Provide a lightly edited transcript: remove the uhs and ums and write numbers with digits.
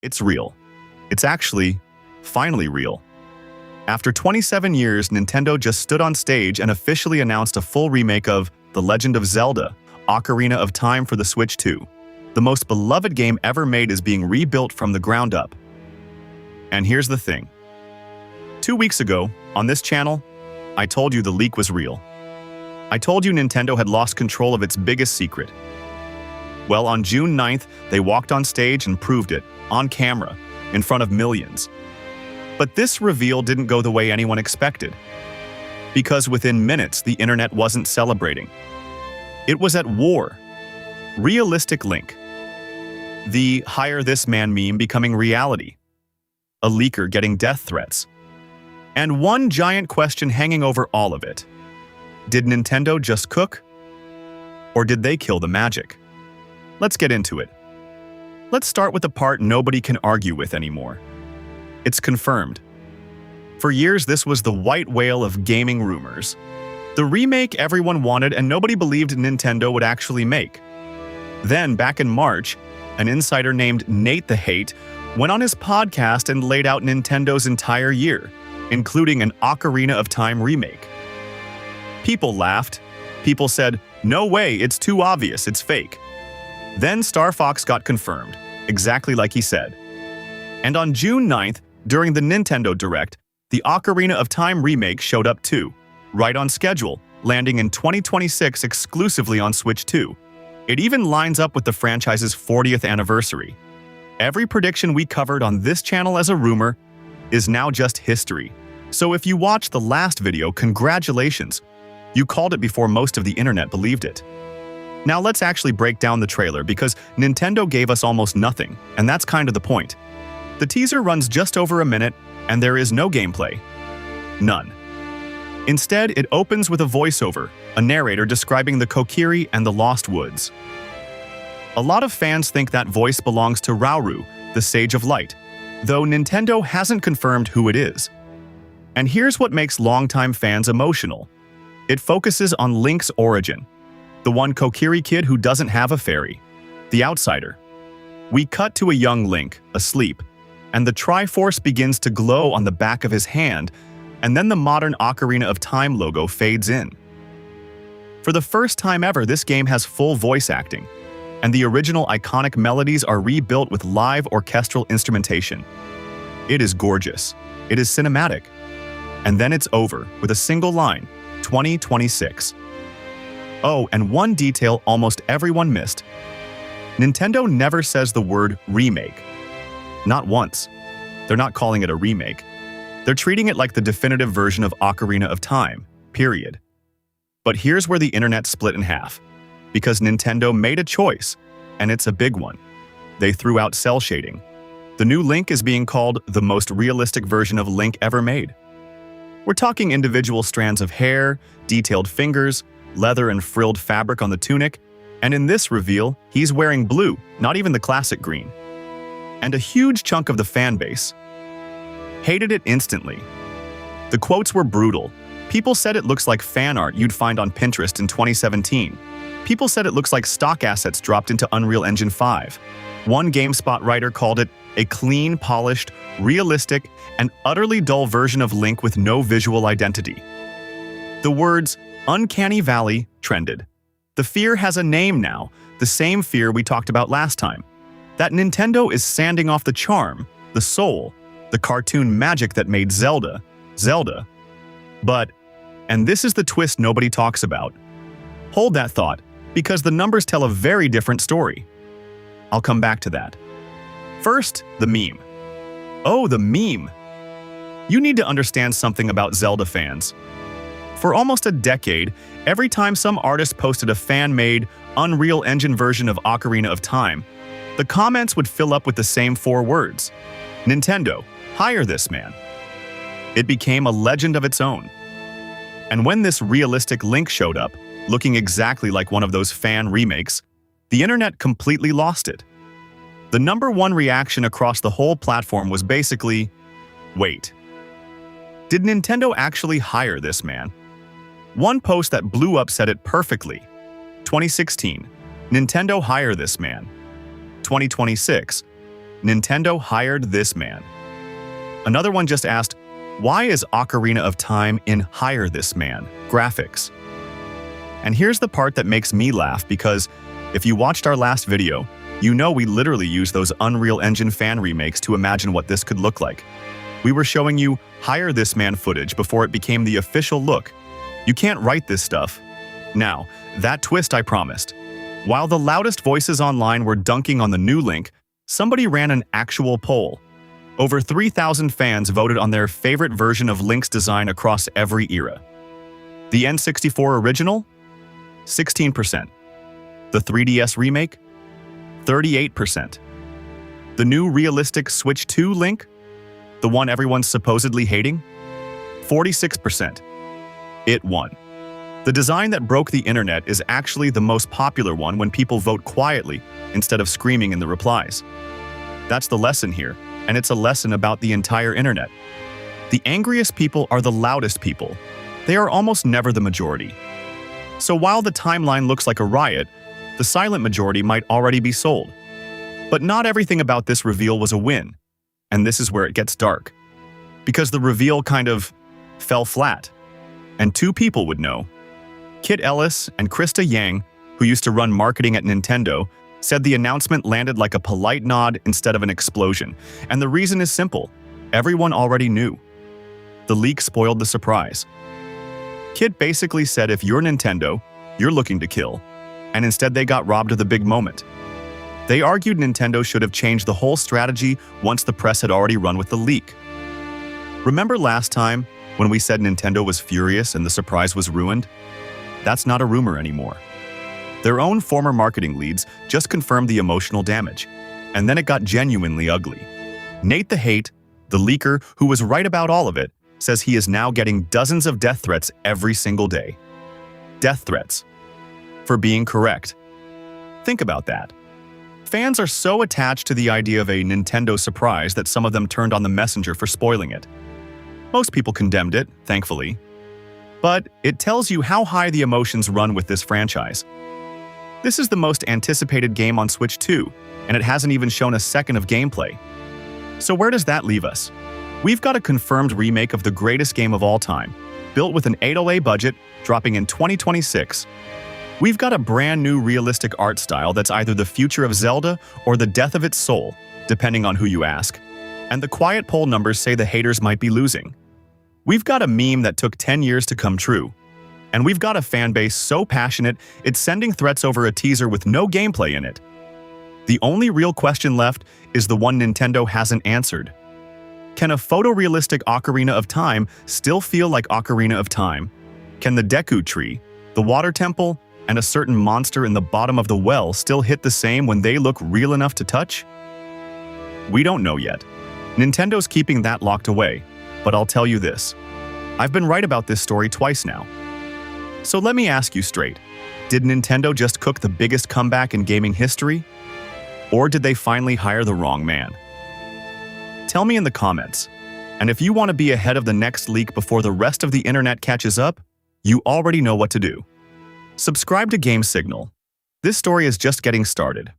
It's real. It's actually, finally real. After 27 years, Nintendo just stood on stage and officially announced a full remake of The Legend of Zelda, Ocarina of Time for the Switch 2. The most beloved game ever made is being rebuilt from the ground up. And here's the thing. 2 weeks ago, on this channel, I told you the leak was real. I told you Nintendo had lost control of its biggest secret. Well, on June 9th, they walked on stage and proved it, on camera, in front of millions. But this reveal didn't go the way anyone expected. Because within minutes, the internet wasn't celebrating. It was at war. Realistic Link. The "hire this man" meme becoming reality. A leaker getting death threats. And one giant question hanging over all of it. Did Nintendo just cook? Or did they kill the magic? Let's get into it. Let's start with the part nobody can argue with anymore. It's confirmed. For years, this was the white whale of gaming rumors. The remake everyone wanted and nobody believed Nintendo would actually make. Then, back in March, an insider named Nate the Hate went on his podcast and laid out Nintendo's entire year, including an Ocarina of Time remake. People laughed. People said, "No way, it's too obvious, it's fake." Then Star Fox got confirmed, exactly like he said. And on June 9th, during the Nintendo Direct, the Ocarina of Time remake showed up too, right on schedule, landing in 2026 exclusively on Switch 2. It even lines up with the franchise's 40th anniversary. Every prediction we covered on this channel as a rumor is now just history. So if you watched the last video, congratulations. You called it before most of the internet believed it. Now let's actually break down the trailer because Nintendo gave us almost nothing, and that's kind of the point. The teaser runs just over a minute, and there is no gameplay. None. Instead, it opens with a voiceover, a narrator describing the Kokiri and the Lost Woods. A lot of fans think that voice belongs to Rauru, the Sage of Light, though Nintendo hasn't confirmed who it is. And here's what makes longtime fans emotional. It focuses on Link's origin, the one Kokiri kid who doesn't have a fairy, the outsider. We cut to a young Link, asleep, and the Triforce begins to glow on the back of his hand, and then the modern Ocarina of Time logo fades in. For the first time ever, this game has full voice acting, and the original iconic melodies are rebuilt with live orchestral instrumentation. It is gorgeous. It is cinematic. And then it's over with a single line, 2026. Oh, and one detail almost everyone missed. Nintendo never says the word remake. Not once. They're not calling it a remake. They're treating it like the definitive version of Ocarina of Time, period. But here's where the internet split in half. Because Nintendo made a choice, and it's a big one. They threw out cel shading. The new Link is being called the most realistic version of Link ever made. We're talking individual strands of hair, detailed fingers, leather and frilled fabric on the tunic, and in this reveal, he's wearing blue, not even the classic green. And a huge chunk of the fanbase hated it instantly. The quotes were brutal. People said it looks like fan art you'd find on Pinterest in 2017. People said it looks like stock assets dropped into Unreal Engine 5. One GameSpot writer called it a clean, polished, realistic, and utterly dull version of Link with no visual identity. The words "Uncanny Valley" trended. The fear has a name now, the same fear we talked about last time. That Nintendo is sanding off the charm, the soul, the cartoon magic that made Zelda, Zelda. But, and this is the twist nobody talks about. Hold that thought, because the numbers tell a very different story. I'll come back to that. First, the meme. Oh, the meme. You need to understand something about Zelda fans. For almost a decade, every time some artist posted a fan-made, Unreal Engine version of Ocarina of Time, the comments would fill up with the same 4 words. Nintendo, hire this man. It became a legend of its own. And when this realistic Link showed up, looking exactly like one of those fan remakes, the internet completely lost it. The #1 reaction across the whole platform was basically, wait. Did Nintendo actually hire this man? One post that blew up said it perfectly. 2016, Nintendo hire this man. 2026, Nintendo hired this man. Another one just asked, why is Ocarina of Time in Hire This Man graphics? And here's the part that makes me laugh, because if you watched our last video, you know we literally used those Unreal Engine fan remakes to imagine what this could look like. We were showing you Hire This Man footage before it became the official look. You can't write this stuff. Now, that twist I promised. While the loudest voices online were dunking on the new Link, somebody ran an actual poll. Over 3,000 fans voted on their favorite version of Link's design across every era. The N64 original? 16%. The 3DS remake? 38%. The new realistic Switch 2 Link? The one everyone's supposedly hating? 46%. It won. The design that broke the internet is actually the most popular one when people vote quietly instead of screaming in the replies. That's the lesson here, and it's a lesson about the entire internet. The angriest people are the loudest people. They are almost never the majority. So while the timeline looks like a riot, the silent majority might already be sold. But not everything about this reveal was a win, and this is where it gets dark. Because the reveal kind of fell flat, and two people would know. Kit Ellis and Krista Yang, who used to run marketing at Nintendo, said the announcement landed like a polite nod instead of an explosion, and the reason is simple. Everyone already knew. The leak spoiled the surprise. Kit basically said if you're Nintendo, you're looking to kill, and instead they got robbed of the big moment. They argued Nintendo should have changed the whole strategy once the press had already run with the leak. Remember last time when we said Nintendo was furious and the surprise was ruined? That's not a rumor anymore. Their own former marketing leads just confirmed the emotional damage, and then it got genuinely ugly. Nate the Hate, the leaker who was right about all of it, says he is now getting dozens of death threats every single day. Death threats. For being correct. Think about that. Fans are so attached to the idea of a Nintendo surprise that some of them turned on the messenger for spoiling it. Most people condemned it, thankfully. But it tells you how high the emotions run with this franchise. This is the most anticipated game on Switch 2, and it hasn't even shown a second of gameplay. So where does that leave us? We've got a confirmed remake of the greatest game of all time, built with an $8 budget, dropping in 2026. We've got a brand new realistic art style that's either the future of Zelda or the death of its soul, depending on who you ask. And the quiet poll numbers say the haters might be losing. We've got a meme that took 10 years to come true. And we've got a fanbase so passionate, it's sending threats over a teaser with no gameplay in it. The only real question left is the one Nintendo hasn't answered. Can a photorealistic Ocarina of Time still feel like Ocarina of Time? Can the Deku Tree, the Water Temple, and a certain monster in the bottom of the well still hit the same when they look real enough to touch? We don't know yet. Nintendo's keeping that locked away, but I'll tell you this. I've been right about this story twice now. So let me ask you straight, did Nintendo just cook the biggest comeback in gaming history? Or did they finally hire the wrong man? Tell me in the comments. And if you want to be ahead of the next leak before the rest of the internet catches up, you already know what to do. Subscribe to Game Signal. This story is just getting started.